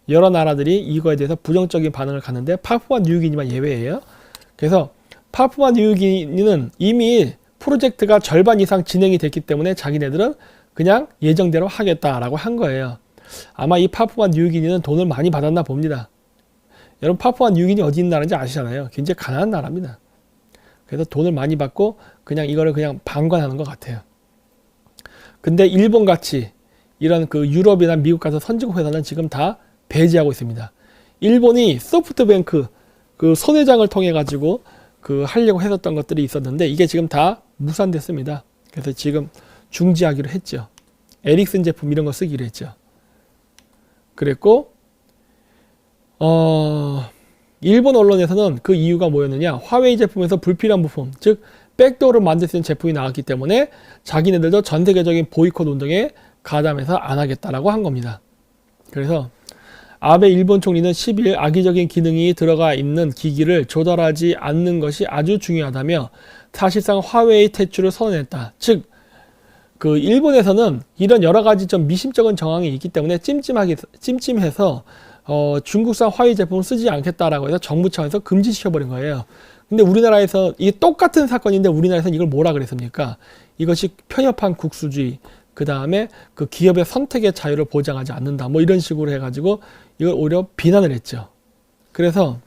여러 나라들이 이거에 대해서 부정적인 반응을 갖는데 파푸아 뉴기니만 예외예요. 그래서 파푸아 뉴기니는 이미 프로젝트가 절반 이상 진행이 됐기 때문에 자기네들은 그냥 예정대로 하겠다라고 한 거예요. 아마 이 파푸아 뉴기니는 돈을 많이 받았나 봅니다. 여러분 파푸아 뉴기니 어디 있는 나라인지 아시잖아요. 굉장히 가난한 나라입니다. 그래서 돈을 많이 받고 그냥 이거를 그냥 방관하는 것 같아요. 근데 일본 같이 이런 그 유럽이나 미국 같은 선진국 회사는 지금 다 배제하고 있습니다. 일본이 소프트뱅크 그 손해장을 통해 가지고 그 하려고 했었던 것들이 있었는데 이게 지금 다 무산됐습니다. 그래서 지금 중지하기로 했죠. 에릭슨 제품 이런 거 쓰기로 했죠. 그랬고 일본 언론에서는 그 이유가 뭐였느냐, 화웨이 제품에서 불필요한 부품, 즉 백도어를 만들 수 있는 제품이 나왔기 때문에 자기네들도 전 세계적인 보이콧 운동에 가담해서 안 하겠다라고 한 겁니다. 그래서 아베 일본 총리는 10일 악의적인 기능이 들어가 있는 기기를 조달하지 않는 것이 아주 중요하다며 사실상 화웨이 퇴출을 선언했다. 즉, 그 일본에서는 이런 여러 가지 좀 미심쩍은 정황이 있기 때문에 찜찜해서 중국산 화웨이 제품을 쓰지 않겠다라고 해서 정부 차원에서 금지시켜버린 거예요. 근데 우리나라에서 이게 똑같은 사건인데 우리나라에서는 이걸 뭐라 그랬습니까? 이것이 편협한 국수주의, 그 다음에 그 기업의 선택의 자유를 보장하지 않는다. 뭐 이런 식으로 해가지고 이걸 오히려 비난을 했죠. 그래서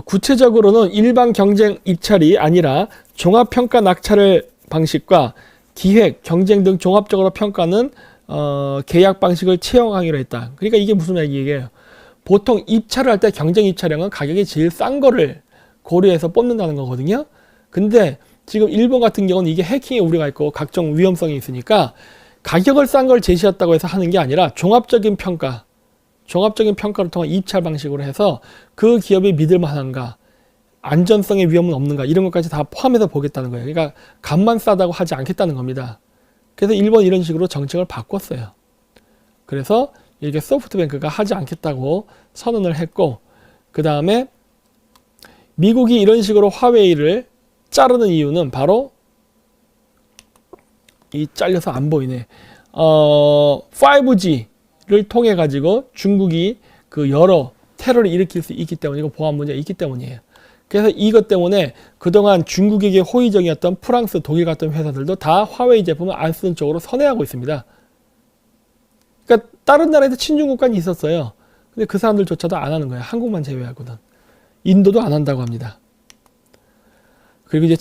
구체적으로는 일반 경쟁 입찰이 아니라 종합평가 낙찰 방식과 기획, 경쟁 등 종합적으로 평가는 계약 방식을 채용하기로 했다. 그러니까 이게 무슨 얘기예요? 보통 입찰을 할 때 경쟁 입찰량은 가격이 제일 싼 거를 고려해서 뽑는다는 거거든요. 근데 지금 일본 같은 경우는 이게 해킹의 우려가 있고 각종 위험성이 있으니까 가격을 싼 걸 제시했다고 해서 하는 게 아니라 종합적인 평가를 통한 입찰 방식으로 해서 그 기업이 믿을 만한가, 안전성의 위험은 없는가, 이런 것까지 다 포함해서 보겠다는 거예요. 그러니까 값만 싸다고 하지 않겠다는 겁니다. 그래서 일본이 이런 식으로 정책을 바꿨어요. 그래서 이게 소프트뱅크가 하지 않겠다고 선언을 했고, 그 다음에 미국이 이런 식으로 화웨이를 자르는 이유는 바로 이 잘려서 안 보이네. 5G를 통해 가지고 중국이 그 여러 테러를 일으킬 수 있기 때문에, 이거 보안 문제가 있기 때문이에요. 그래서 이것 때문에 그동안 중국에게 호의적이었던 프랑스, 독일 같은 회사들도 다 화웨이 제품을 안 쓰는 쪽으로 선회하고 있습니다. 그러니까 다른 나라에도 친중국간이 있었어요. 근데 그 사람들조차도 안 하는 거예요. 한국만 제외하고는. 인도도 안 한다고 합니다. 그리고 이제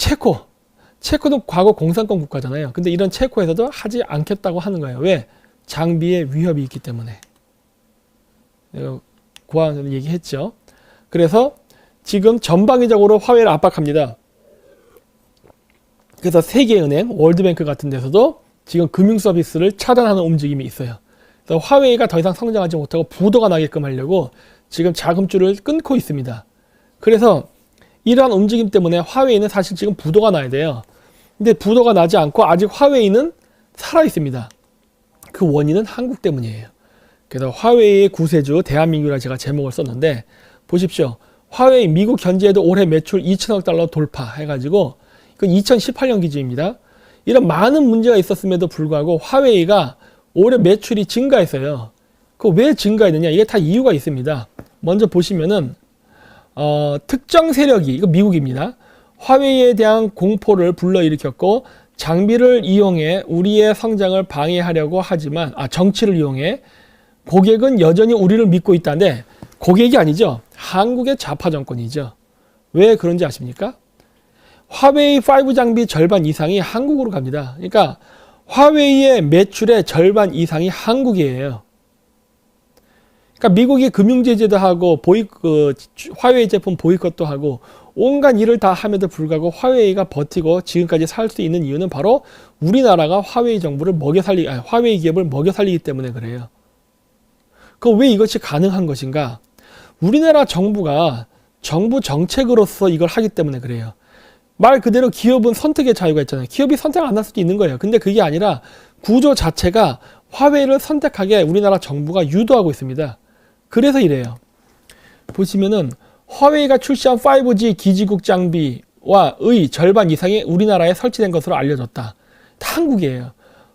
체코도 과거 공산권 국가잖아요. 근데 이런 체코에서도 하지 않겠다고 하는 거예요. 왜? 장비에 위협이 있기 때문에. 내가 고안에서 얘기했죠. 그래서 지금 전방위적으로 화웨이를 압박합니다. 그래서 세계은행, 월드뱅크 같은 데서도 지금 금융 서비스를 차단하는 움직임이 있어요. 그래서 화웨이가 더 이상 성장하지 못하고 부도가 나게끔 하려고 지금 자금줄을 끊고 있습니다. 그래서 이러한 움직임 때문에 화웨이는 사실 지금 부도가 나야 돼요. 근데 부도가 나지 않고 아직 화웨이는 살아 있습니다. 그 원인은 한국 때문이에요. 그래서 화웨이의 구세주 대한민국이라 제가 제목을 썼는데, 보십시오. 화웨이 미국 현지에도 올해 매출 2천억 달러 돌파해가지고, 이건 2018년 기준입니다. 이런 많은 문제가 있었음에도 불구하고 화웨이가 올해 매출이 증가했어요. 그 왜 증가했느냐? 이게 다 이유가 있습니다. 먼저 보시면은 특정 세력이, 이거 미국입니다. 화웨이에 대한 공포를 불러일으켰고 장비를 이용해 우리의 성장을 방해하려고 하지만, 정치를 이용해 고객은 여전히 우리를 믿고 있다는데, 고객이 아니죠. 한국의 좌파 정권이죠. 왜 그런지 아십니까? 화웨이 5 장비 절반 이상이 한국으로 갑니다. 그러니까 화웨이의 매출의 절반 이상이 한국이에요. 그러니까 미국이 금융 제재도 하고 화웨이 제품 보이콧도 하고 온갖 일을 다 함에도 불구하고 화웨이가 버티고 지금까지 살 수 있는 이유는 바로 우리나라가 화웨이 정부를 화웨이 기업을 먹여 살리기 때문에 그래요. 왜 이것이 가능한 것인가? 우리나라 정부가 정부 정책으로서 이걸 하기 때문에 그래요. 말 그대로 기업은 선택의 자유가 있잖아요. 기업이 선택 안 할 수도 있는 거예요. 근데 그게 아니라 구조 자체가 화웨이를 선택하게 우리나라 정부가 유도하고 있습니다. 그래서 이래요. 보시면은 화웨이가 출시한 5G 기지국 장비 5G와의 절반 이상이 우리나라에 설치된 것으로 알려졌다. 다 한국이에요.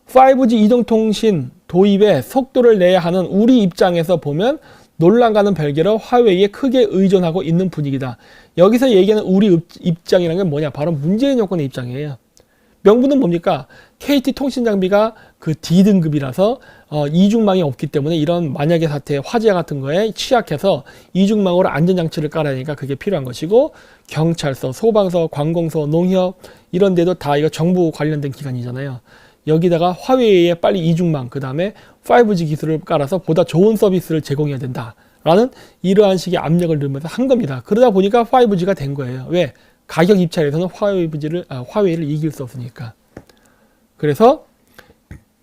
5G 이동통신 도입에 속도를 내야 하는 우리 입장에서 보면 논란과는 별개로 화웨이에 크게 의존하고 있는 분위기다. 여기서 얘기하는 우리 입장이라는 게 뭐냐? 바로 문재인 정권의 입장이에요. 명분은 뭡니까? KT 통신 장비가 그 D등급이라서 이중망이 없기 때문에 이런 만약의 사태, 화재 같은 거에 취약해서 이중망으로 안전장치를 깔아야 되니까 그게 필요한 것이고, 경찰서, 소방서, 관공서, 농협 이런 데도 다 이거 정부 관련된 기관이잖아요. 여기다가 화웨이에 빨리 이중망, 그 다음에 5G 기술을 깔아서 보다 좋은 서비스를 제공해야 된다라는 이러한 식의 압력을 넣으면서 한 겁니다. 그러다 보니까 5G가 된 거예요. 왜? 가격 입찰에서는 화웨이를 이길 수 없으니까. 그래서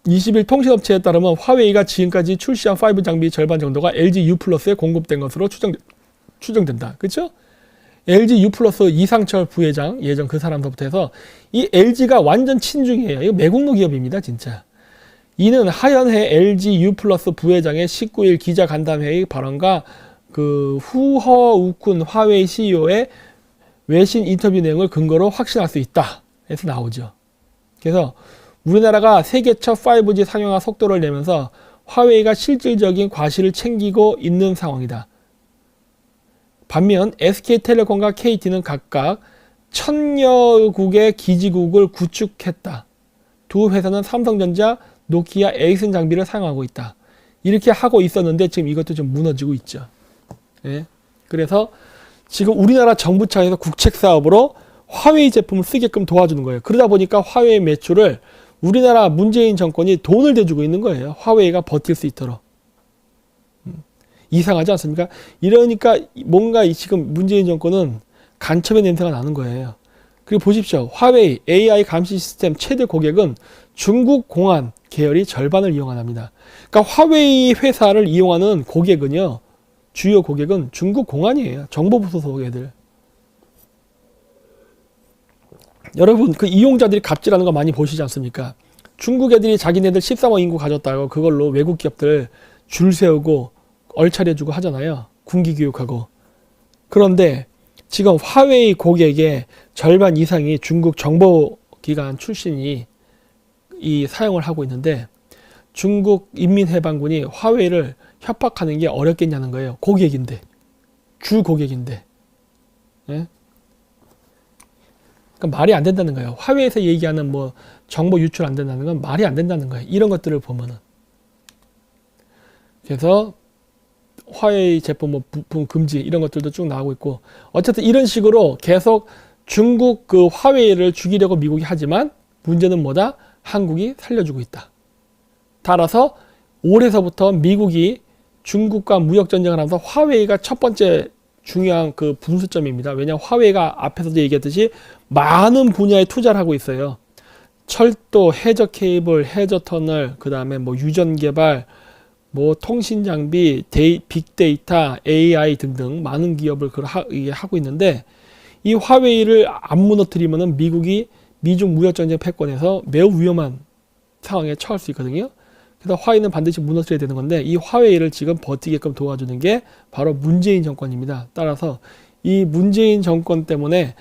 20일 통신업체에 따르면 화웨이가 지금까지 출시한 5G 장비 절반 정도가 LG U+에 공급된 것으로 추정된다. 그렇죠? LG U+ 이상철 부회장, 예전 그 사람부터 해서 이 LG가 완전 친중이에요. 이거 매국노 기업입니다, 진짜. 이는 하연해 LG U+ 부회장의 19일 기자간담회의 발언과 그 후허우쿤 화웨이 CEO의 외신 인터뷰 내용을 근거로 확신할 수 있다. 해서 나오죠. 그래서 우리나라가 세계 첫 5G 상용화 속도를 내면서 화웨이가 실질적인 과실을 챙기고 있는 상황이다. 반면 SK텔레콤과 KT는 각각 1000여 국의 기지국을 구축했다. 두 회사는 삼성전자, 노키아, 에이슨 장비를 사용하고 있다. 이렇게 하고 있었는데 지금 이것도 좀 무너지고 있죠. 예? 그래서 지금 우리나라 정부 차에서 국책 사업으로 화웨이 제품을 쓰게끔 도와주는 거예요. 그러다 보니까 화웨이 매출을 우리나라 문재인 정권이 돈을 대주고 있는 거예요. 화웨이가 버틸 수 있도록. 이상하지 않습니까? 이러니까 뭔가 지금 문재인 정권은 간첩의 냄새가 나는 거예요. 그리고 보십시오. 화웨이 AI 감시 시스템 최대 고객은 중국 공안 계열이 절반을 이용합니다. 그러니까 화웨이 회사를 이용하는 고객은요, 주요 고객은 중국 공안이에요. 정보부 소속 애들. 여러분, 그 이용자들이 갑질하는 거 많이 보시지 않습니까? 중국 애들이 자기네들 13억 인구 가졌다고 그걸로 외국 기업들 줄 세우고 얼차려주고 하잖아요. 군기 교육하고. 그런데 지금 화웨이 고객의 절반 이상이 중국 정보기관 출신이 이 사용을 하고 있는데, 중국 인민해방군이 화웨이를 협박하는 게 어렵겠냐는 거예요. 고객인데. 주 고객인데. 예? 그러니까 말이 안 된다는 거예요. 화웨이에서 얘기하는 뭐 정보 유출 안 된다는 건 말이 안 된다는 거예요. 이런 것들을 보면은. 그래서 화웨이 제품 뭐 부품 금지 이런 것들도 쭉 나오고 있고, 어쨌든 이런 식으로 계속 중국 그 화웨이를 죽이려고 미국이 하지만 문제는 뭐다? 한국이 살려주고 있다. 따라서 올해서부터 미국이 중국과 무역 전쟁을 하면서 화웨이가 첫 번째 중요한 그 분수점입니다. 왜냐하면 화웨이가 앞에서도 얘기했듯이 많은 분야에 투자를 하고 있어요. 철도, 해저 케이블, 해저 터널, 그 다음에 뭐 유전 개발, 뭐 통신 장비, 빅데이터, AI 등등 많은 기업을 하고 있는데, 이 화웨이를 안 무너뜨리면은 미국이 미중 무역 전쟁 패권에서 매우 위험한 상황에 처할 수 있거든요. 그래서 화웨이는 반드시 무너뜨려야 되는 건데, 이 화웨이를 지금 버티게끔 도와주는 게 바로 문재인 정권입니다. 따라서 이 문재인 정권 때문에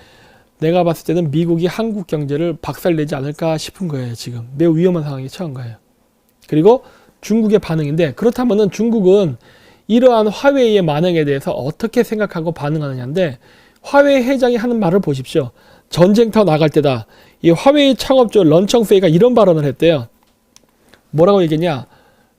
내가 봤을 때는 미국이 한국 경제를 박살내지 않을까 싶은 거예요. 지금 매우 위험한 상황에 처한 거예요. 그리고 중국의 반응인데, 그렇다면은 중국은 이러한 화웨이의 만행에 대해서 어떻게 생각하고 반응하느냐인데, 화웨이 회장이 하는 말을 보십시오. 전쟁터 나갈 때다. 이 화웨이 창업주 런청페이가 이런 발언을 했대요. 뭐라고 얘기했냐?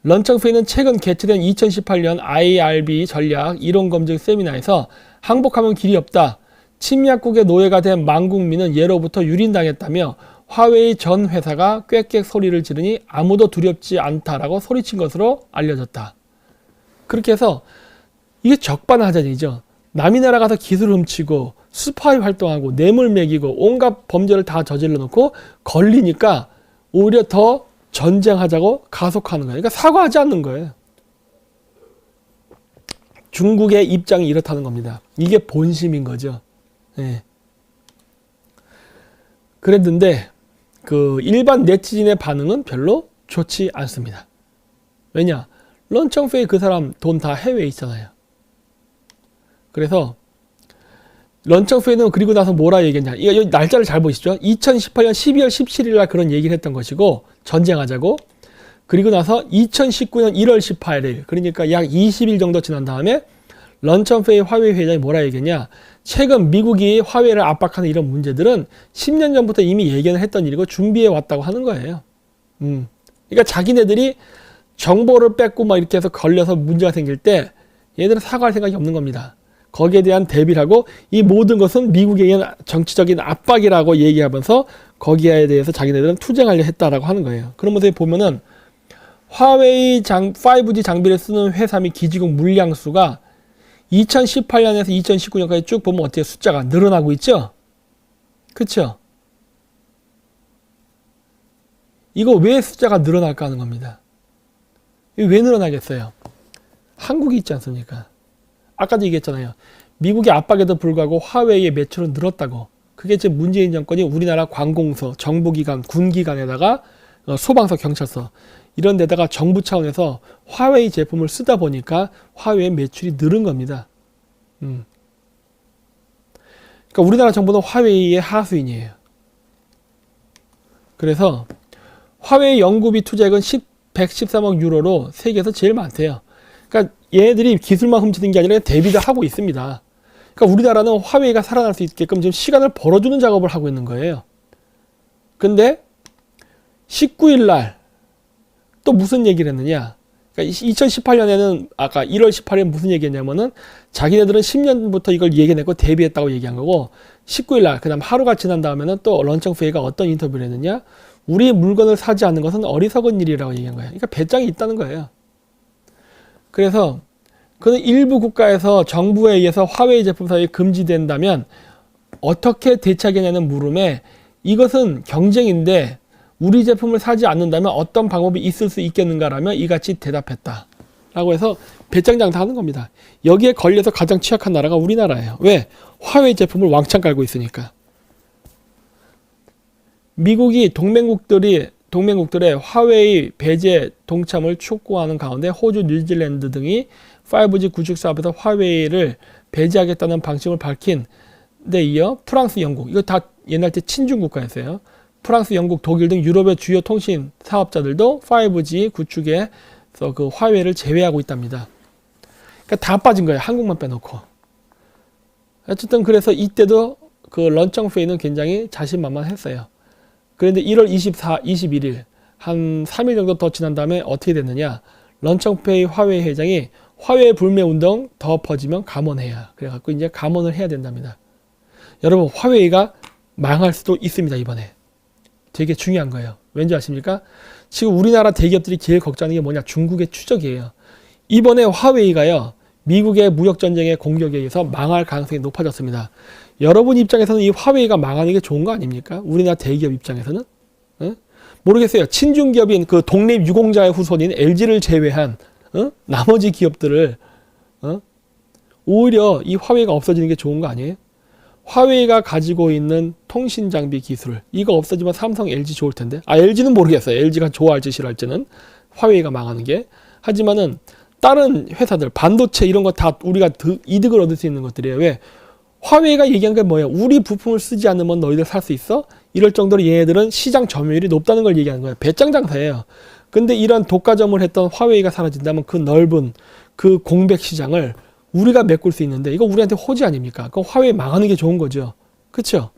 런청페이는 최근 개최된 2018년 IRB 전략 이론 검증 세미나에서 항복하면 길이 없다. 침략국의 노예가 된 만국민은 예로부터 유린당했다며 화웨이 전 회사가 꽥꽥 소리를 지르니 아무도 두렵지 않다라고 소리친 것으로 알려졌다. 그렇게 해서 이게 적반하장이죠. 남이 나라 가서 기술 훔치고 스파이 활동하고 뇌물 먹이고 온갖 범죄를 다 저질러 놓고 걸리니까 오히려 더 전쟁하자고 가속하는 거예요. 그러니까 사과하지 않는 거예요. 중국의 입장이 이렇다는 겁니다. 이게 본심인 거죠. 예. 그랬는데 그 일반 네티즌의 반응은 별로 좋지 않습니다. 왜냐? 런청페이 그 사람 돈 다 해외에 있잖아요. 그래서 런청페이는 그리고 나서 뭐라 얘기했냐. 이 날짜를 잘 보시죠. 2018년 12월 17일 날 그런 얘기를 했던 것이고, 전쟁하자고. 그리고 나서 2019년 1월 18일, 그러니까 약 20일 정도 지난 다음에 런청페이 화웨이 회장이 뭐라 얘기했냐. 최근 미국이 화웨이를 압박하는 이런 문제들은 10년 전부터 이미 예견을 했던 일이고 준비해 왔다고 하는 거예요. 그러니까 자기네들이 정보를 뺏고 막 이렇게 해서 걸려서 문제가 생길 때 얘들은 사과할 생각이 없는 겁니다. 거기에 대한 대비를 하고 이 모든 것은 미국에 의한 정치적인 압박이라고 얘기하면서 거기에 대해서 자기네들은 투쟁하려 했다라고 하는 거예요. 그러면서 보면은 화웨이 5G 장비를 쓰는 회사 및 기지국 물량수가 2018년에서 2019년까지 쭉 보면 어떻게 숫자가 늘어나고 있죠? 그쵸? 이거 왜 숫자가 늘어날까 하는 겁니다. 이거 왜 늘어나겠어요? 한국이 있지 않습니까? 아까도 얘기했잖아요. 미국의 압박에도 불구하고 화웨이의 매출은 늘었다고. 그게 지금 문재인 정권이 우리나라 관공서, 정보기관, 군기관에다가 소방서, 경찰서 이런 데다가 정부 차원에서 화웨이 제품을 쓰다 보니까 화웨이 매출이 늘은 겁니다. 그러니까 우리나라 정부는 화웨이의 하수인이에요. 그래서 화웨이 연구비 투자액은 113억 유로로 세계에서 제일 많대요. 그러니까 얘네들이 기술만 훔치는 게 아니라 대비도 하고 있습니다. 그러니까 우리나라는 화웨이가 살아날 수 있게끔 지금 시간을 벌어주는 작업을 하고 있는 거예요. 근데 19일 날 또 무슨 얘기를 했느냐. 그러니까 2018년에는 아까 1월 18일 무슨 얘기했냐면은 자기네들은 10년부터 이걸 얘기했고 대비했다고 얘기한 거고 19일 날 그다음 하루가 지난 다음에는 또 런청페이가 어떤 인터뷰를 했느냐. 우리 물건을 사지 않는 것은 어리석은 일이라고 얘기한 거예요. 그러니까 배짱이 있다는 거예요. 그래서 그는 일부 국가에서 정부에 의해서 화웨이 제품 사용이 금지된다면 어떻게 대처하겠냐는 물음에 이것은 경쟁인데 우리 제품을 사지 않는다면 어떤 방법이 있을 수 있겠는가라며 이같이 대답했다. 라고 해서 배짱장사하는 겁니다. 여기에 걸려서 가장 취약한 나라가 우리나라예요. 왜? 화웨이 제품을 왕창 깔고 있으니까. 미국이 동맹국들의 화웨이 배제 동참을 촉구하는 가운데 호주, 뉴질랜드 등이 5G 구축 사업에서 화웨이를 배제하겠다는 방침을 밝힌 데 이어 프랑스, 영국, 이거 다 옛날 때 친중 국가였어요. 프랑스, 영국, 독일 등 유럽의 주요 통신 사업자들도 5G 구축에서 그 화웨이를 제외하고 있답니다. 그러니까 다 빠진 거예요. 한국만 빼놓고. 어쨌든 그래서 이때도 그 런청페이는 굉장히 자신만만했어요. 그런데 1월 21일 한 3일 정도 더 지난 다음에 어떻게 됐느냐. 런청페이 화웨이 회장이 화웨이 불매 운동 더 퍼지면 감원해야. 그래갖고 이제 감원을 해야 된답니다. 여러분 화웨이가 망할 수도 있습니다. 이번에. 되게 중요한 거예요. 왠지 아십니까? 지금 우리나라 대기업들이 제일 걱정하는 게 뭐냐? 중국의 추적이에요. 이번에 화웨이가요. 미국의 무역전쟁의 공격에 의해서 망할 가능성이 높아졌습니다. 여러분 입장에서는 이 화웨이가 망하는 게 좋은 거 아닙니까? 우리나라 대기업 입장에서는? 모르겠어요. 친중기업인 그 독립유공자의 후손인 LG를 제외한 나머지 기업들을 오히려 이 화웨이가 없어지는 게 좋은 거 아니에요? 화웨이가 가지고 있는 통신장비 기술 이거 없어지면 삼성, LG 좋을 텐데 LG는 모르겠어요. LG가 좋아할지 싫어할지는 화웨이가 망하는 게 하지만은 다른 회사들 반도체 이런 거 다 우리가 이득을 얻을 수 있는 것들이에요. 왜? 화웨이가 얘기한 게 뭐예요? 우리 부품을 쓰지 않으면 너희들 살 수 있어? 이럴 정도로 얘네들은 시장 점유율이 높다는 걸 얘기하는 거예요. 배짱 장사예요. 근데 이런 독과점을 했던 화웨이가 사라진다면 그 넓은 그 공백 시장을 우리가 메꿀 수 있는데 이거 우리한테 호지 아닙니까? 그럼 화웨이 망하는 게 좋은 거죠. 그렇죠?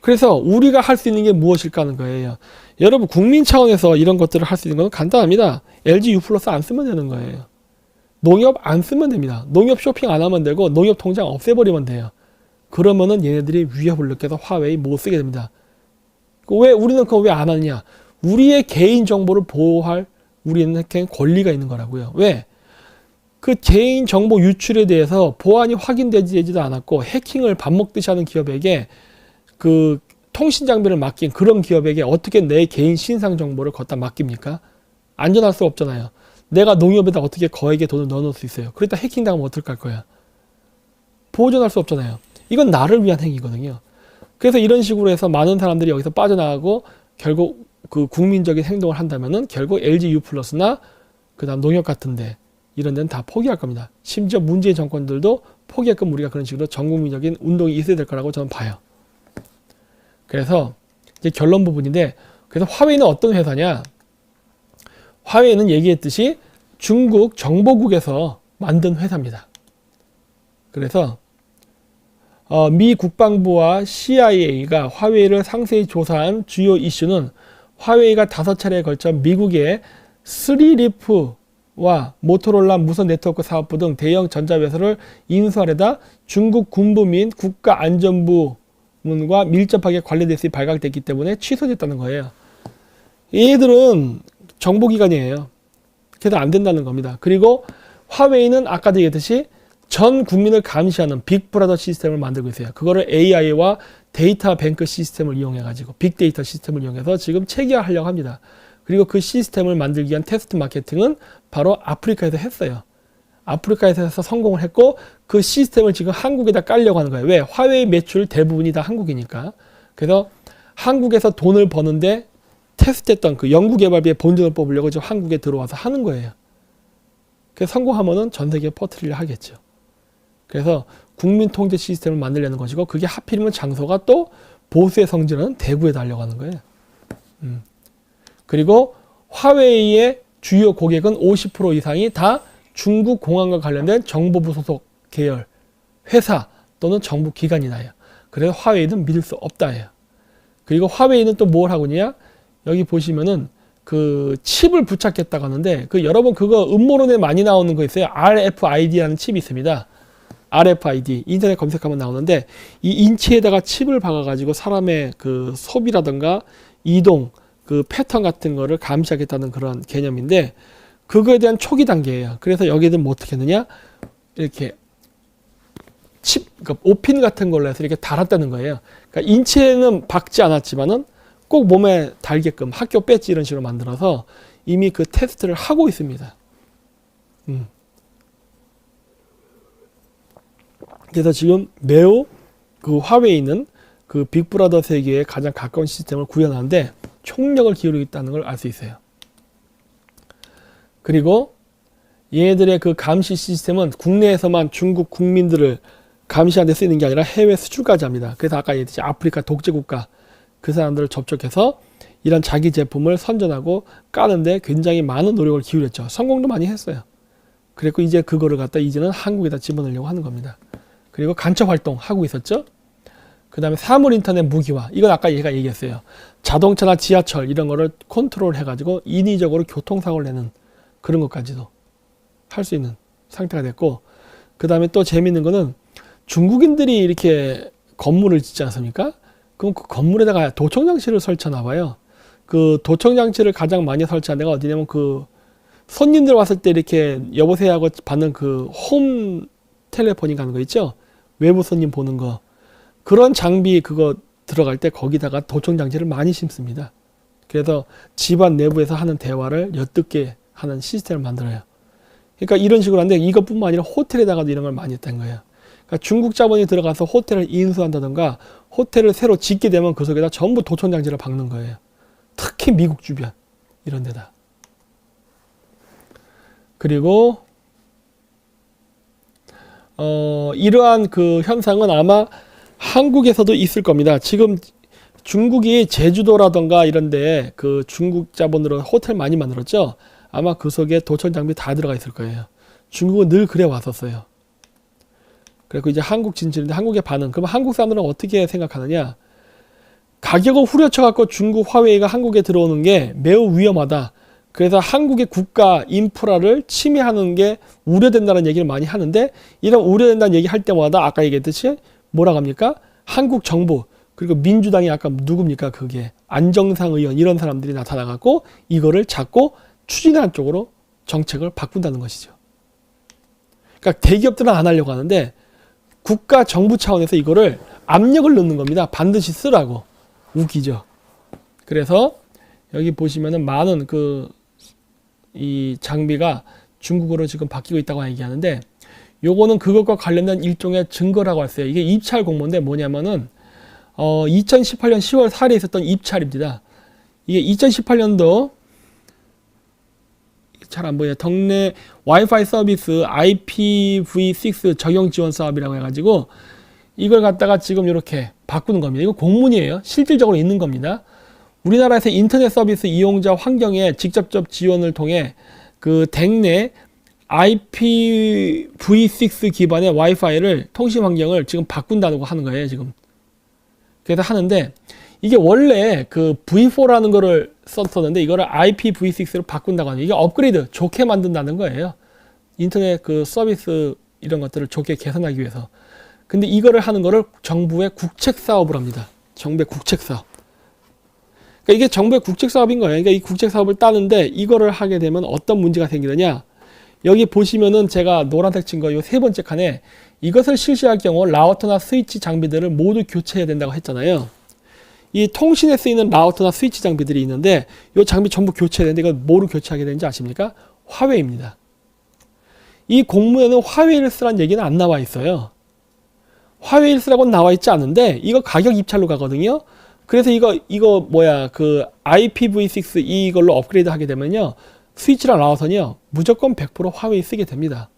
그래서 우리가 할 수 있는 게 무엇일까 하는 거예요. 여러분 국민 차원에서 이런 것들을 할 수 있는 건 간단합니다. LG U+ 안 쓰면 되는 거예요. 농협 안 쓰면 됩니다. 농협 쇼핑 안 하면 되고 농협 통장 없애버리면 돼요. 그러면은 얘네들이 위협을 느껴서 화웨이 못 쓰게 됩니다. 왜 우리는 그거 왜 안 하느냐? 우리의 개인 정보를 보호할 우리는 권리가 있는 거라고요. 왜? 그 개인 정보 유출에 대해서 보안이 확인되지도 않았고 해킹을 밥 먹듯이 하는 기업에게 그 통신 장비를 맡긴 그런 기업에게 어떻게 내 개인 신상 정보를 갖다 맡깁니까? 안전할 수 없잖아요. 내가 농협에다 어떻게 거액의 돈을 넣어놓을 수 있어요. 그러다 해킹 당하면 어떡할 거야? 보존할 수 없잖아요. 이건 나를 위한 행위거든요. 그래서 이런 식으로 해서 많은 사람들이 여기서 빠져나가고 결국 그 국민적인 행동을 한다면은 결국 LG U+나 그다음 농협 같은데 이런 데는 다 포기할 겁니다. 심지어 문재인 정권들도 포기하게끔 우리가 그런 식으로 전국민적인 운동이 있어야 될 거라고 저는 봐요. 그래서 이제 결론 부분인데, 그래서 화웨이는 어떤 회사냐? 화웨이는 얘기했듯이 중국 정보국에서 만든 회사입니다. 그래서 미 국방부와 CIA가 화웨이를 상세히 조사한 주요 이슈는 화웨이가 5차례에 걸쳐 미국의 스리리프와 모토로라 무선 네트워크 사업부 등 대형 전자회사를 인수하려다 중국 군부 및 국가안전부문과 밀접하게 관련돼서 발각됐기 때문에 취소됐다는 거예요. 얘들은 정보기관이에요. 그래서 안 된다는 겁니다. 그리고 화웨이는 아까도 얘기했듯이 전 국민을 감시하는 빅브라더 시스템을 만들고 있어요. 그거를 AI와 데이터 뱅크 시스템을 이용해가지고 빅데이터 시스템을 이용해서 지금 체계화하려고 합니다. 그리고 그 시스템을 만들기 위한 테스트 마케팅은 바로 아프리카에서 했어요. 아프리카에서 해서 성공을 했고 그 시스템을 지금 한국에다 깔려고 하는 거예요. 왜? 화웨이 매출 대부분이 다 한국이니까. 그래서 한국에서 돈을 버는데 테스트했던 그 연구개발비의 본전을 뽑으려고 지금 한국에 들어와서 하는 거예요. 그래서 성공하면은 전 세계에 퍼뜨리려 하겠죠. 그래서 국민통제 시스템을 만들려는 것이고, 그게 하필이면 장소가 또 보수의 성지라는 대구에 달려고 하는 거예요. 그리고 화웨이의 주요 고객은 50% 이상이 다 중국 공안과 관련된 정보부 소속 계열, 회사 또는 정부 기관이나요. 그래서 화웨이는 믿을 수 없다예요. 그리고 화웨이는 또 뭘 하고 있냐? 여기 보시면은 그 칩을 부착했다고 하는데, 그 여러분 그거 음모론에 많이 나오는 거 있어요. RFID라는 칩이 있습니다. RFID 인터넷 검색하면 나오는데, 이 인체에다가 칩을 박아가지고 사람의 그 소비라든가 이동, 그 패턴 같은 거를 감시하겠다는 그런 개념인데, 그거에 대한 초기 단계예요. 그래서 여기는 뭐 어떻게 했느냐? 이렇게 칩, 그러니까 오핀 같은 걸로 해서 이렇게 달았다는 거예요. 그러니까 인체에는 박지 않았지만은 꼭 몸에 달게끔 학교 배지 이런 식으로 만들어서 이미 그 테스트를 하고 있습니다. 그래서 지금 매우 그 화웨이는 그 빅브라더 세계에 가장 가까운 시스템을 구현하는데 총력을 기울이고 있다는 걸 알 수 있어요. 그리고 얘네들의 그 감시 시스템은 국내에서만 중국 국민들을 감시하는 데 쓰이는 게 아니라 해외 수출까지 합니다. 그래서 아까 얘기했듯이 아프리카 독재국가 그 사람들을 접촉해서 이런 자기 제품을 선전하고 까는데 굉장히 많은 노력을 기울였죠. 성공도 많이 했어요. 그리고 이제 그거를 갖다 이제는 한국에다 집어넣으려고 하는 겁니다. 그리고 간첩 활동 하고 있었죠. 그 다음에 사물 인터넷 무기화. 이건 아까 얘가 얘기했어요. 자동차나 지하철 이런 거를 컨트롤 해가지고 인위적으로 교통사고를 내는 그런 것까지도 할 수 있는 상태가 됐고, 그 다음에 또 재밌는 거는 중국인들이 이렇게 건물을 짓지 않습니까? 그럼 그 건물에다가 도청장치를 설치하나 봐요. 그 도청장치를 가장 많이 설치한 데가 어디냐면 그 손님들 왔을 때 이렇게 여보세요 하고 받는 그 홈 텔레폰이 가는 거 있죠? 외부 손님 보는 거. 그런 장비 그거 들어갈 때 거기다가 도청장치를 많이 심습니다. 그래서 집안 내부에서 하는 대화를 엿듣게 하는 시스템을 만들어요. 그러니까 이런 식으로 하는데 이것뿐만 아니라 호텔에다가도 이런 걸 많이 했다는 거예요. 그러니까 중국 자본이 들어가서 호텔을 인수한다든가 호텔을 새로 짓게 되면 그 속에다 전부 도청장치를 박는 거예요. 특히 미국 주변 이런 데다. 그리고 이러한 그 현상은 아마 한국에서도 있을 겁니다. 지금 중국이 제주도라든가 이런데 그 중국 자본으로 호텔 많이 만들었죠. 아마 그 속에 도청 장비 다 들어가 있을 거예요. 중국은 늘 그래 왔었어요. 그리고 이제 한국 진출인데 한국의 반응. 그럼 한국 사람들은 어떻게 생각하느냐? 가격을 후려쳐갖고 중국 화웨이가 한국에 들어오는 게 매우 위험하다. 그래서 한국의 국가 인프라를 침해하는 게 우려된다는 얘기를 많이 하는데, 이런 우려된다는 얘기 할 때마다 아까 얘기했듯이 뭐라고 합니까? 한국 정부 그리고 민주당이 아까 누굽니까? 그게 안정상 의원 이런 사람들이 나타나갖고 이거를 잡고 추진하는 쪽으로 정책을 바꾼다는 것이죠. 그러니까 대기업들은 안 하려고 하는데 국가 정부 차원에서 이거를 압력을 넣는 겁니다. 반드시 쓰라고. 웃기죠. 그래서 여기 보시면은 많은 이 장비가 중국어로 지금 바뀌고 있다고 얘기하는데, 요거는 그것과 관련된 일종의 증거라고 했어요. 이게 입찰 공모인데 뭐냐면은 2018년 10월 4일에 있었던 입찰입니다. 이게 2018년도 잘 안 보여요. 덕내 와이파이 서비스 IPv6 적용 지원 사업이라고 해가지고 이걸 갖다가 지금 이렇게 바꾸는 겁니다. 이거 공문이에요. 실질적으로 있는 겁니다. 우리나라에서 인터넷 서비스 이용자 환경에 직접적 지원을 통해 그 댁내 IPv6 기반의 와이파이를 통신 환경을 지금 바꾼다고 하는 거예요, 지금. 그래서 하는데 이게 원래 그 V4라는 거를 썼었는데 이거를 IPv6로 바꾼다고 하는, 이게 업그레이드 좋게 만든다는 거예요. 인터넷 그 서비스 이런 것들을 좋게 개선하기 위해서. 근데 이거를 하는 거를 정부의 국책 사업을 합니다. 정부의 국책 사업. 그러니까 이게 정부의 국책 사업인 거예요. 그러니까 이 국책 사업을 따는데 이거를 하게 되면 어떤 문제가 생기느냐? 여기 보시면은 제가 노란색 친 거 이 세 번째 칸에 이것을 실시할 경우 라우터나 스위치 장비들을 모두 교체해야 된다고 했잖아요. 이 통신에 쓰이는 라우터나 스위치 장비들이 있는데 이 장비 전부 교체해야 되는데 이거 뭐로 교체하게 되는지 아십니까? 화웨이입니다. 이 공문에는 화웨이를 쓰라는 얘기는 안 나와 있어요. 화웨이를 쓰라고는 나와 있지 않은데 이거 가격 입찰로 가거든요. 그래서 이거 뭐야 그 IPv6 이걸로 업그레이드 하게 되면요, 스위치랑 라우터는요 무조건 100% 화웨이 쓰게 됩니다.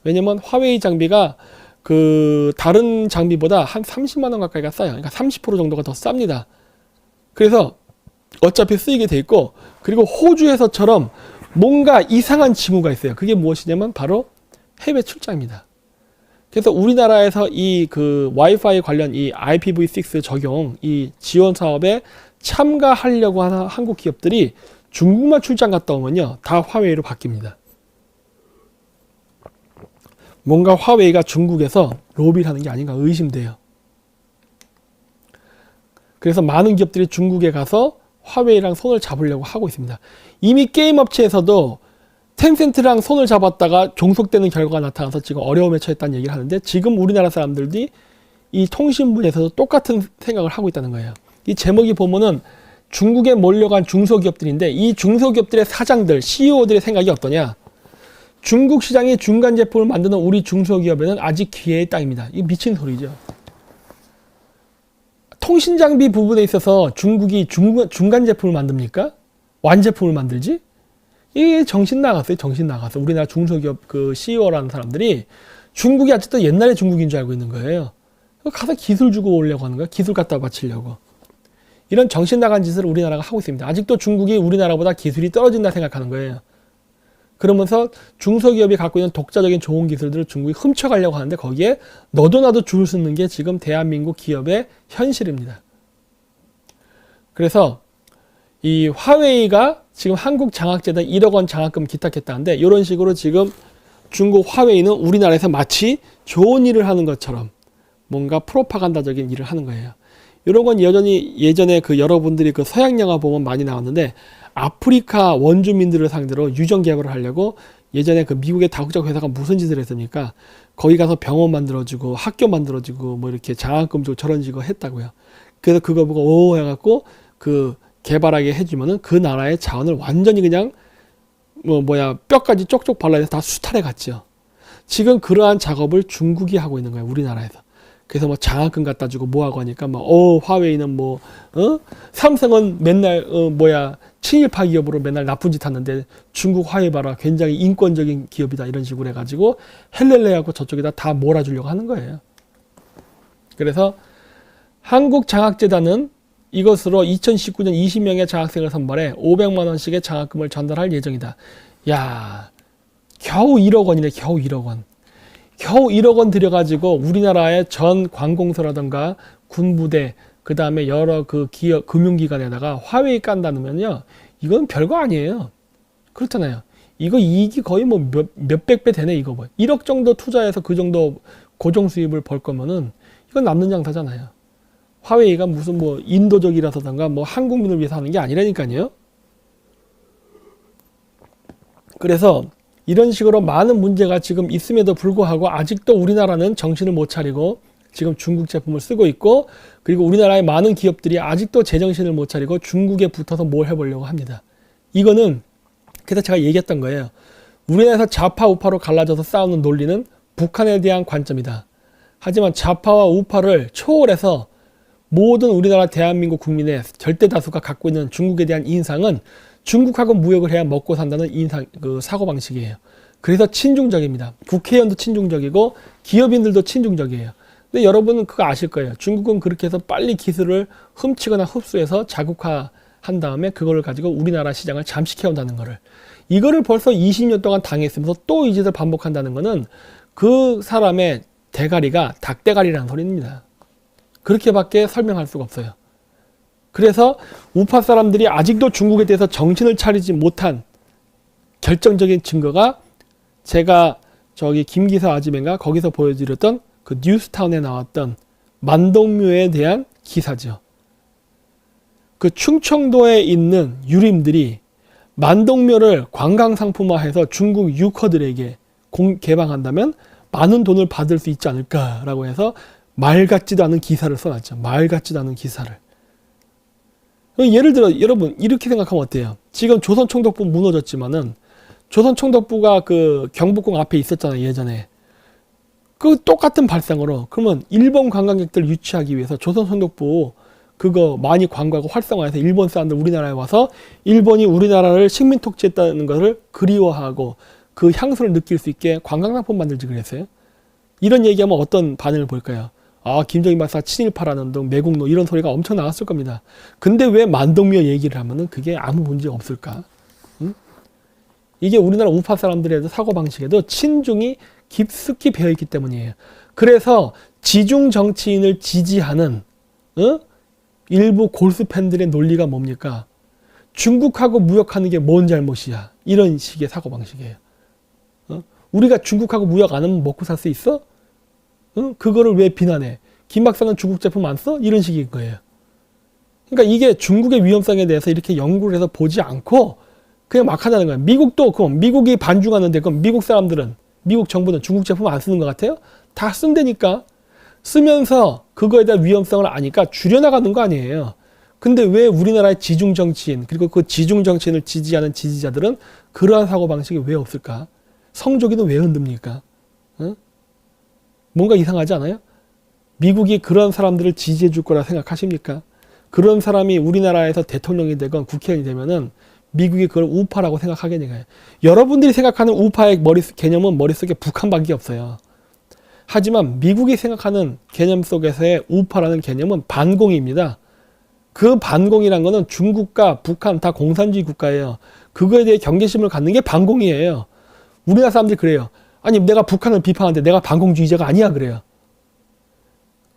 왜냐면 화웨이 장비가 그 다른 장비보다 한 30만 원 가까이가 싸요. 그러니까 30% 정도가 더 쌉니다. 그래서 어차피 쓰이게 돼 있고, 그리고 호주에서처럼 뭔가 이상한 징후가 있어요. 그게 무엇이냐면 바로 해외 출장입니다. 그래서 우리나라에서 이 그 와이파이 관련 이 IPv6 적용 이 지원 사업에 참가하려고 하는 한국 기업들이 중국만 출장 갔다 오면요 다 화웨이로 바뀝니다. 뭔가 화웨이가 중국에서 로비를 하는 게 아닌가 의심돼요. 그래서 많은 기업들이 중국에 가서 화웨이랑 손을 잡으려고 하고 있습니다. 이미 게임 업체에서도 텐센트랑 손을 잡았다가 종속되는 결과가 나타나서 지금 어려움에 처했다는 얘기를 하는데, 지금 우리나라 사람들이 이 통신분야에서도 똑같은 생각을 하고 있다는 거예요. 이 제목이 보면은 중국에 몰려간 중소기업들인데 이 중소기업들의 사장들, CEO들의 생각이 어떠냐? 중국 시장이 중간 제품을 만드는 우리 중소기업에는 아직 기회의 땅입니다. 이게 미친 소리죠. 통신장비 부분에 있어서 중국이 중간 제품을 만듭니까? 완제품을 만들지? 이게 정신 나갔어요. 정신 나갔어. 우리나라 중소기업 그 CEO라는 사람들이 중국이 아직도 옛날의 중국인 줄 알고 있는 거예요. 가서 기술 주고 오려고 하는 거야. 기술 갖다 바치려고. 이런 정신 나간 짓을 우리나라가 하고 있습니다. 아직도 중국이 우리나라보다 기술이 떨어진다 생각하는 거예요. 그러면서 중소기업이 갖고 있는 독자적인 좋은 기술들을 중국이 훔쳐가려고 하는데 거기에 너도 나도 줄을 서는 게 지금 대한민국 기업의 현실입니다. 그래서 이 화웨이가 지금 한국 장학재단 1억 원 장학금 기탁했다는데 이런 식으로 지금 중국 화웨이는 우리나라에서 마치 좋은 일을 하는 것처럼 뭔가 프로파간다적인 일을 하는 거예요. 이런 건 여전히 예전에 그 여러분들이 그 서양 영화 보면 많이 나왔는데 아프리카 원주민들을 상대로 유전 개발을 하려고 예전에 그 미국의 다국적 회사가 무슨 짓을 했습니까? 거기 가서 병원 만들어주고 학교 만들어주고 뭐 이렇게 장학금 주고 저런 식으로 했다고요. 그래서 그거 보고 오 해갖고 그 개발하게 해주면은 그 나라의 자원을 완전히 그냥 뼈까지 쪽쪽 발라내서 다 수탈해 갔죠. 지금 그러한 작업을 중국이 하고 있는 거예요, 우리나라에서. 그래서 뭐 장학금 갖다 주고 뭐하고 하니까 화웨이는 삼성은 맨날 친일파 기업으로 맨날 나쁜 짓 하는데 중국 화웨이 봐라 굉장히 인권적인 기업이다 이런 식으로 해가지고 헬렐레하고 저쪽에다 다 몰아주려고 하는 거예요. 그래서 한국장학재단은 이것으로 2019년 20명의 장학생을 선발해 500만 원씩의 장학금을 전달할 예정이다. 야, 겨우 1억 원이네. 겨우 1억 원. 겨우 1억 원 들여가지고 우리나라의 전 관공서라든가 군부대, 그 다음에 여러 그 기업, 금융기관에다가 화웨이 깐다면요, 이건 별거 아니에요. 그렇잖아요. 이거 이익이 거의 몇백 배 되네, 이거 1억 정도 투자해서 그 정도 고정 수입을 벌 거면은 이건 남는 장사잖아요. 화웨이가 무슨 인도적이라서든가 한국민을 위해서 하는 게 아니라니까요. 그래서 이런 식으로 많은 문제가 지금 있음에도 불구하고 아직도 우리나라는 정신을 못 차리고 지금 중국 제품을 쓰고 있고, 그리고 우리나라의 많은 기업들이 아직도 제정신을 못 차리고 중국에 붙어서 뭘 해보려고 합니다. 이거는 그래서 제가 얘기했던 거예요. 우리나라에서 좌파 우파로 갈라져서 싸우는 논리는 북한에 대한 관점이다. 하지만 좌파와 우파를 초월해서 모든 우리나라 대한민국 국민의 절대 다수가 갖고 있는 중국에 대한 인상은 중국하고 무역을 해야 먹고 산다는 그 사고방식이에요. 그래서 친중적입니다. 국회의원도 친중적이고 기업인들도 친중적이에요. 근데 여러분은 그거 아실 거예요. 중국은 그렇게 해서 빨리 기술을 훔치거나 흡수해서 자국화한 다음에 그거를 가지고 우리나라 시장을 잠식해온다는 거를. 이거를 벌써 20년 동안 당했으면서 또 이 짓을 반복한다는 거는 그 사람의 대가리가 닭대가리라는 소리입니다. 그렇게밖에 설명할 수가 없어요. 그래서 우파 사람들이 아직도 중국에 대해서 정신을 차리지 못한 결정적인 증거가 제가 저기 김기사 아지맨가 거기서 보여드렸던 그 뉴스타운에 나왔던 만동묘에 대한 기사죠. 그 충청도에 있는 유림들이 만동묘를 관광상품화해서 중국 유커들에게 개방한다면 많은 돈을 받을 수 있지 않을까라고 해서 말 같지도 않은 기사를 써놨죠. 말 같지도 않은 기사를. 예를 들어 여러분 이렇게 생각하면 어때요? 지금 조선총독부 무너졌지만은 조선총독부가 그 경복궁 앞에 있었잖아요. 예전에. 그 똑같은 발상으로 그러면 일본 관광객들 유치하기 위해서 조선총독부 그거 많이 광고하고 활성화해서 일본 사람들 우리나라에 와서 일본이 우리나라를 식민통치했다는 것을 그리워하고 그 향수를 느낄 수 있게 관광상품 만들지 그랬어요. 이런 얘기하면 어떤 반응을 볼까요? 아, 김정인 박사 친일파라는 등 매국노 이런 소리가 엄청 나왔을 겁니다. 근데 왜 만동묘 얘기를 하면은 그게 아무 문제 없을까? 응? 이게 우리나라 우파 사람들의 사고방식에도 친중이 깊숙이 배어있기 때문이에요. 그래서 지중 정치인을 지지하는 일부 골수 팬들의 논리가 뭡니까? 중국하고 무역하는 게 뭔 잘못이야. 이런 식의 사고방식이에요. 우리가 중국하고 무역 안 하면 먹고 살 수 있어? 그거를 왜 비난해? 김 박사는 중국 제품 안 써? 이런 식인 거예요. 그러니까 이게 중국의 위험성에 대해서 이렇게 연구를 해서 보지 않고 그냥 막 하자는 거예요. 미국도 그럼 미국이 반중하는데 그럼 미국 사람들은 미국 정부는 중국 제품 안 쓰는 것 같아요? 다 쓴다니까. 쓰면서 그거에 대한 위험성을 아니까 줄여나가는 거 아니에요. 근데 왜 우리나라의 지중 정치인 그리고 그 지중 정치인을 지지하는 지지자들은 그러한 사고방식이 왜 없을까? 성조기는 왜 흔듭니까? 뭔가 이상하지 않아요? 미국이 그런 사람들을 지지해 줄 거라 생각하십니까? 그런 사람이 우리나라에서 대통령이 되건 국회의원이 되면은 미국이 그걸 우파라고 생각하겠냐고요. 여러분들이 생각하는 우파의 개념은 머릿속에 북한밖에 없어요. 하지만 미국이 생각하는 개념 속에서의 우파라는 개념은 반공입니다. 그 반공이란 거는 중국과 북한 다 공산주의 국가예요. 그거에 대해 경계심을 갖는 게 반공이에요. 우리나라 사람들이 그래요. 아니 내가 북한을 비판하는데 내가 반공주의자가 아니야 그래요.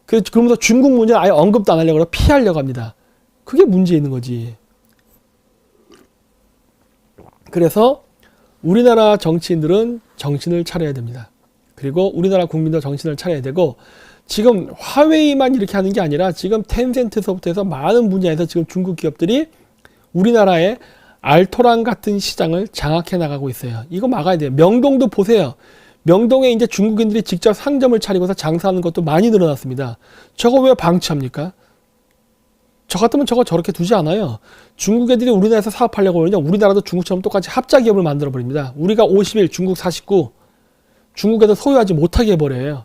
그러면서 중국 문제는 아예 언급도 안 하려고 피하려고 합니다. 그게 문제 있는 거지. 그래서 우리나라 정치인들은 정신을 차려야 됩니다. 그리고 우리나라 국민도 정신을 차려야 되고 지금 화웨이만 이렇게 하는 게 아니라 지금 텐센트서부터 해서 많은 분야에서 지금 중국 기업들이 우리나라의 알토란 같은 시장을 장악해 나가고 있어요. 이거 막아야 돼요. 명동도 보세요. 명동에 이제 중국인들이 직접 상점을 차리고서 장사하는 것도 많이 늘어났습니다. 저거 왜 방치합니까? 저 같으면 저거 저렇게 두지 않아요. 중국 애들이 우리나라에서 사업하려고 그러냐? 우리나라도 중국처럼 똑같이 합자 기업을 만들어 버립니다. 우리가 51, 중국 49. 중국 애들 소유하지 못하게 해버려요.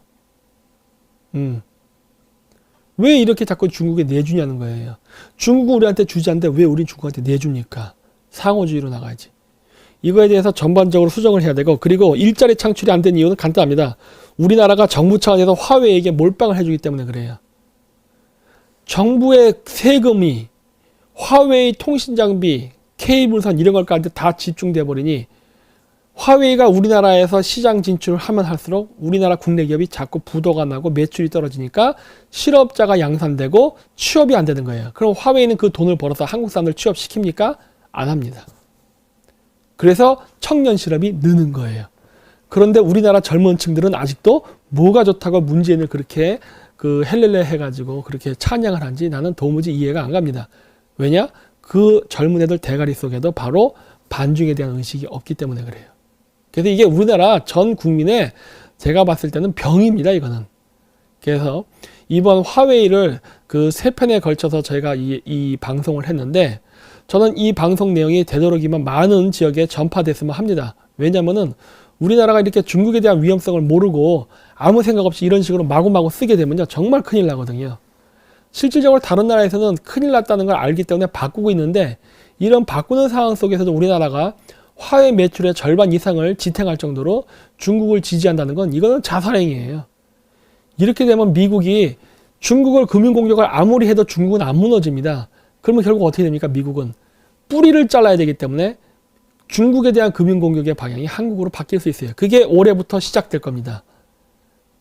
왜 이렇게 자꾸 중국에 내주냐는 거예요. 중국은 우리한테 주지 않는데 왜 우린 중국한테 내줍니까? 상호주의로 나가야지. 이거에 대해서 전반적으로 수정을 해야 되고 그리고 일자리 창출이 안 된 이유는 간단합니다. 우리나라가 정부 차원에서 화웨이에게 몰빵을 해주기 때문에 그래요. 정부의 세금이 화웨이 통신장비, 케이블선 이런 걸까지 다 집중돼 버리니 화웨이가 우리나라에서 시장 진출을 하면 할수록 우리나라 국내 기업이 자꾸 부도가 나고 매출이 떨어지니까 실업자가 양산되고 취업이 안 되는 거예요. 그럼 화웨이는 그 돈을 벌어서 한국 사람들 취업시킵니까? 안 합니다. 그래서 청년 실업이 느는 거예요. 그런데 우리나라 젊은 층들은 아직도 뭐가 좋다고 문재인을 그렇게 그 헬렐레 해가지고 그렇게 찬양을 한지 나는 도무지 이해가 안 갑니다. 왜냐? 그 젊은 애들 대가리 속에도 바로 반중에 대한 의식이 없기 때문에 그래요. 그래서 이게 우리나라 전 국민의 제가 봤을 때는 병입니다, 이거는. 그래서 이번 화웨이를 그 3편에 걸쳐서 저희가 이 방송을 했는데 저는 이 방송 내용이 되도록이면 많은 지역에 전파됐으면 합니다. 왜냐면은 우리나라가 이렇게 중국에 대한 위험성을 모르고 아무 생각 없이 이런 식으로 마구마구 쓰게 되면요. 정말 큰일 나거든요. 실질적으로 다른 나라에서는 큰일 났다는 걸 알기 때문에 바꾸고 있는데 이런 바꾸는 상황 속에서도 우리나라가 화훼 매출의 절반 이상을 지탱할 정도로 중국을 지지한다는 건 이거는 자살행위예요. 이렇게 되면 미국이 중국을 금융공격을 아무리 해도 중국은 안 무너집니다. 그러면 결국 어떻게 됩니까? 미국은 뿌리를 잘라야 되기 때문에 중국에 대한 금융공격의 방향이 한국으로 바뀔 수 있어요. 그게 올해부터 시작될 겁니다.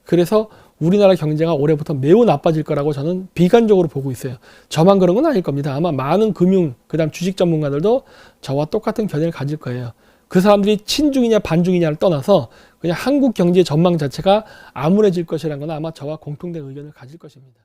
그래서 우리나라 경제가 올해부터 매우 나빠질 거라고 저는 비관적으로 보고 있어요. 저만 그런 건 아닐 겁니다. 아마 많은 금융, 그다음 주식 전문가들도 저와 똑같은 견해를 가질 거예요. 그 사람들이 친중이냐 반중이냐를 떠나서 그냥 한국 경제 전망 자체가 암울해질 것이라는 건 아마 저와 공통된 의견을 가질 것입니다.